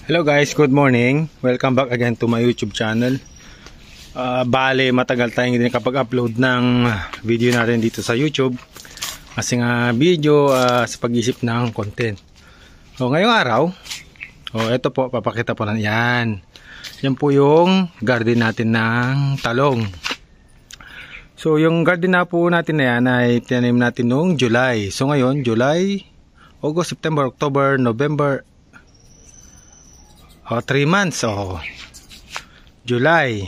Hello guys, good morning. Welcome back again to my YouTube channel. Bale, matagal tayong hindi nakapag-upload ng video natin dito sa YouTube. Kasi nga video sa pag-isip ng content. So ngayong araw, ito po, papakita po na yan. Yan po yung garden natin ng talong. So yung garden na po natin na yan ay tinanim natin noong July. So ngayon, July, August, September, October, November, 3 months. July,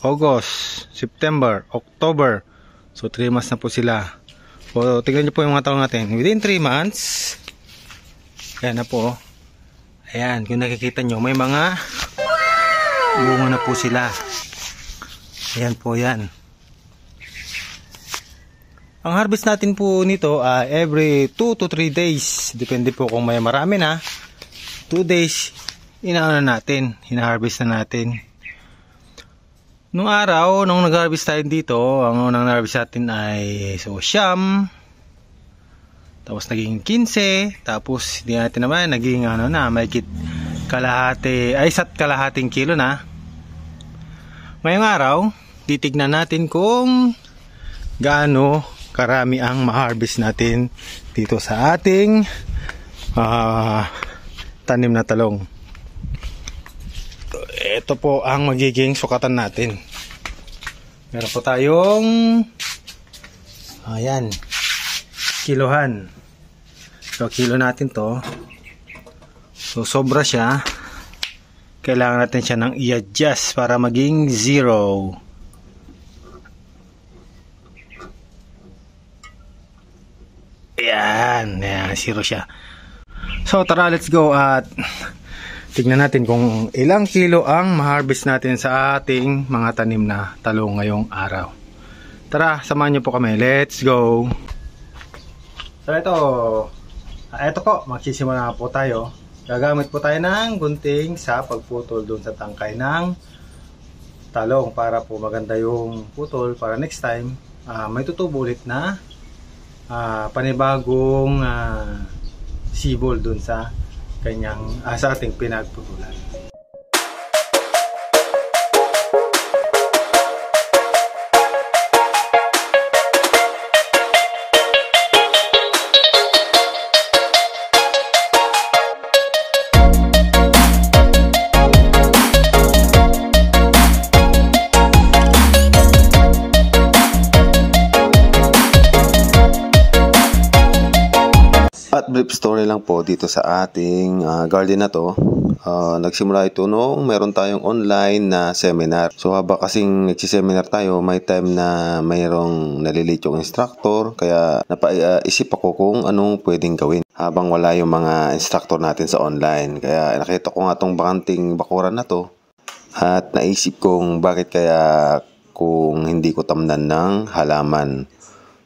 August, September, October. So 3 months na po sila. Tingnan nyo po yung mga talong natin. Within 3 months, ayan na po. Ayan, kung nakikita nyo, may mga bunga na po sila. Ayan po yan. Ang harvest natin po nito every 2 to 3 days. Depende po kung may marami na. 2 days, hina-harvest na natin. Nung araw, nung nag-harvest tayo dito, ang unang na-harvest natin ay siyam. Tapos naging 15. Tapos hindi natin naman, naging mahigit kalahating kilo na. Ngayong araw, titignan natin kung gaano karami ang ma-harvest natin dito sa ating tanim na talong. Ito po ang magiging sukatan natin. Meron po tayong kilohan. So kilo natin to. So sobra siya. Kailangan natin siya ng i-adjust para maging 0. Ayan, 0 siya. So tara, let's go at tignan natin kung ilang kilo ang ma-harvest natin sa ating mga tanim na talong ngayong araw. Tara, samahan niyo po kami. Let's go! So ito po, magsisimula na po tayo. Gagamit po tayo ng gunting sa pagputol doon sa tangkay ng talong para po maganda yung putol para next time may tutubo ulit na panibagong sibol doon sa sa ating pinagputulan. At brief story lang po dito sa ating garden na to. Nagsimula ito noong meron tayong online na seminar. So habang kasing nagsiseminar tayo, may time na mayroong nalilit yung instructor. Kaya napaisip ako kung anong pwedeng gawin habang wala yung mga instructor natin sa online. Kaya nakita ko nga itong bakanting bakuran na to. At naisip kong bakit kaya kung hindi ko tamnan ng halaman.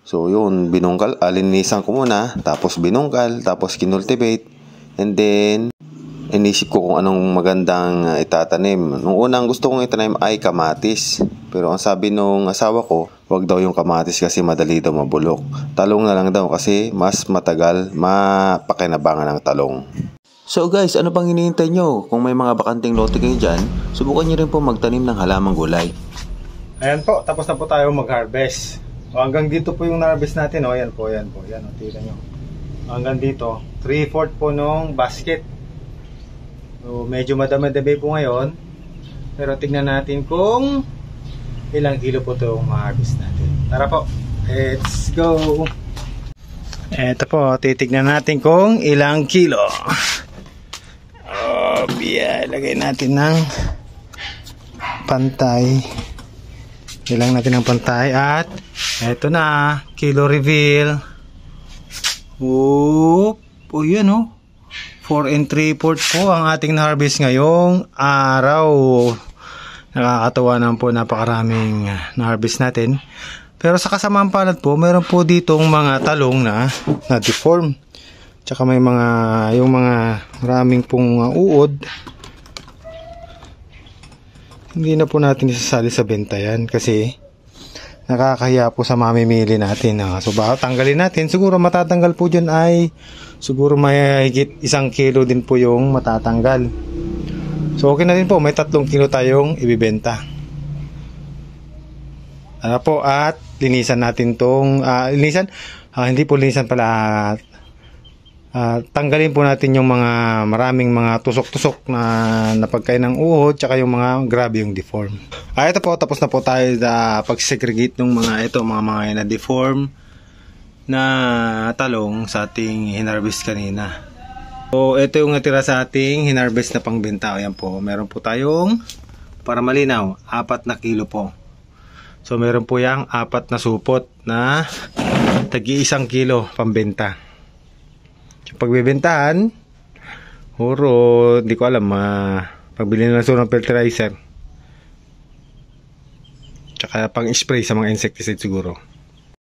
So yun, linisan ko muna, tapos binungkal, tapos kinultivate, and then inisip ko kung anong magandang itatanim. Nung unang gusto kong itanim ay kamatis, pero ang sabi nung asawa ko, wag daw yung kamatis kasi madali daw mabulok. Talong na lang daw kasi mas matagal mapakinabangan ng talong. So guys, ano pang hinihintay nyo? Kung may mga bakanting lote kayo dyan, subukan nyo rin po magtanim ng halamang gulay. Ayan po, tapos na po tayo mag-harvest. Hanggang dito po yung na-harvest natin. Yan po. Tignan nyo. Hanggang dito. 3/4 po nung basket. So, medyo madami-dami po ngayon. Pero tignan natin kung ilang kilo po itong ma-harvest natin. Tara po. Let's go. Eto po. Titignan natin kung ilang kilo. Lagay natin ng pantay. Ilang natin ng pantay at eto na, kilo reveal. Yan 4 3/4 po ang ating na-harvest ngayong araw. Nakakatawa naman po, napakaraming na-harvest natin. Pero sa kasamang palad po, meron po ditong mga talong na deform. Tsaka may yung mga maraming pong uod. Hindi na po natin isasali sa benta yan kasi nakakahiya po sa mamimili natin. So baka tanggalin natin. Siguro matatanggal po dyan ay siguro may higit 1 kilo din po yung matatanggal. So okay na rin po, may 3 kilo tayong ibibenta. Ano po, at linisan natin tong hindi po linisan pala, tanggalin po natin yung mga maraming mga tusok-tusok na napagkain ng uhod, tsaka yung mga grabe yung deform. Ito po, tapos na po tayo sa pag-segregate ng mga na deform na talong sa ating hinarvest kanina. So ito yung natira sa ating hinarvest na pangbenta. Ayan po, meron po tayong, para malinaw, 4 na kilo po. So meron po yang 4 na supot na tagi-1 kilo pambenta. So pagbebentahan, hindi ko alam, pagbili na lang ng fertilizer, tsaka pang spray sa mga insecticide siguro.